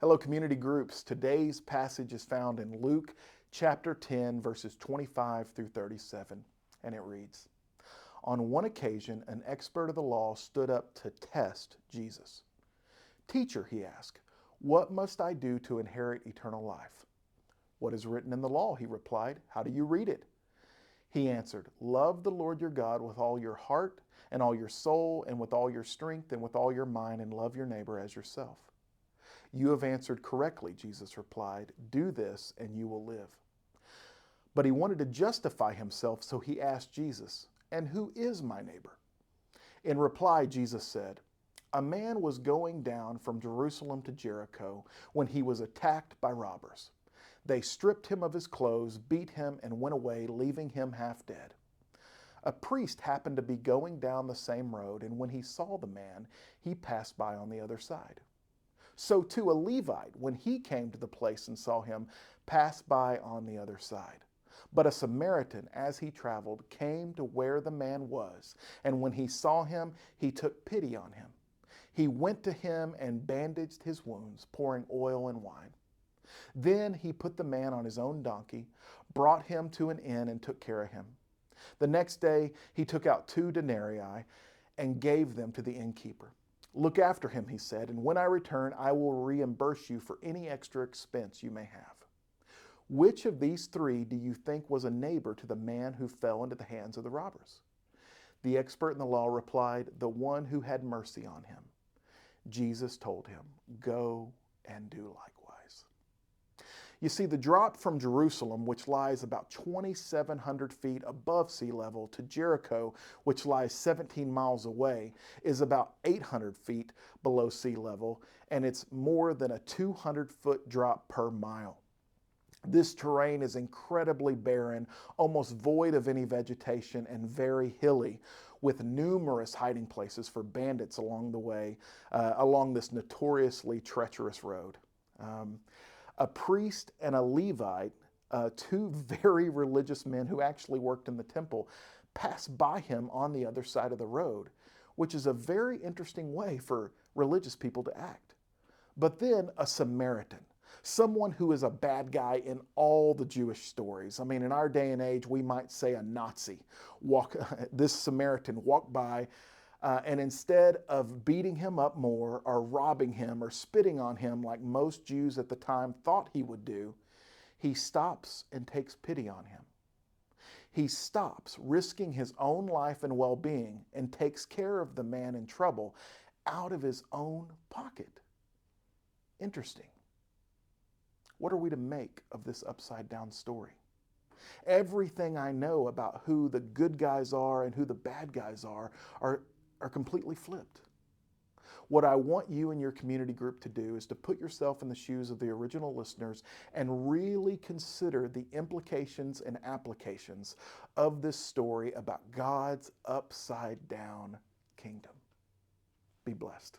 Hello, community groups. Today's passage is found in Luke chapter 10, verses 25 through 37, and it reads, On one occasion, an expert of the law stood up to test Jesus. Teacher, he asked, what must I do to inherit eternal life? What is written in the law? He replied. How do you read it? He answered, Love the Lord your God with all your heart and all your soul and with all your strength and with all your mind, and love your neighbor as yourself. You have answered correctly, Jesus replied. Do this and you will live. But he wanted to justify himself, so he asked Jesus, And who is my neighbor? In reply, Jesus said, A man was going down from Jerusalem to Jericho when he was attacked by robbers. They stripped him of his clothes, beat him, and went away, leaving him half dead. A priest happened to be going down the same road, and when he saw the man, he passed by on the other side. So too a Levite, when he came to the place and saw him, passed by on the other side. But a Samaritan, as he traveled, came to where the man was, and when he saw him, he took pity on him. He went to him and bandaged his wounds, pouring oil and wine. Then he put the man on his own donkey, brought him to an inn, and took care of him. The next day he took out 2 denarii and gave them to the innkeeper. Look after him, he said, and when I return, I will reimburse you for any extra expense you may have. Which of these 3 do you think was a neighbor to the man who fell into the hands of the robbers? The expert in the law replied, The one who had mercy on him. Jesus told him, Go and do likewise. You see, the drop from Jerusalem, which lies about 2,700 feet above sea level, to Jericho, which lies 17 miles away, is about 800 feet below sea level, and it's more than a 200-foot drop per mile. This terrain is incredibly barren, almost void of any vegetation, and very hilly, with numerous hiding places for bandits along the way, along this notoriously treacherous road. A priest and a Levite, 2 very religious men who actually worked in the temple, passed by him on the other side of the road, which is a very interesting way for religious people to act. But then a Samaritan, someone who is a bad guy in all the Jewish stories. I mean, in our day and age, we might say a Nazi. This Samaritan walked by, and instead of beating him up more or robbing him or spitting on him like most Jews at the time thought he would do, he stops and takes pity on him. He stops, risking his own life and well-being, and takes care of the man in trouble out of his own pocket. Interesting. What are we to make of this upside-down story? Everything I know about who the good guys are and who the bad guys are completely flipped. What I want you and your community group to do is to put yourself in the shoes of the original listeners and really consider the implications and applications of this story about God's upside-down kingdom. Be blessed.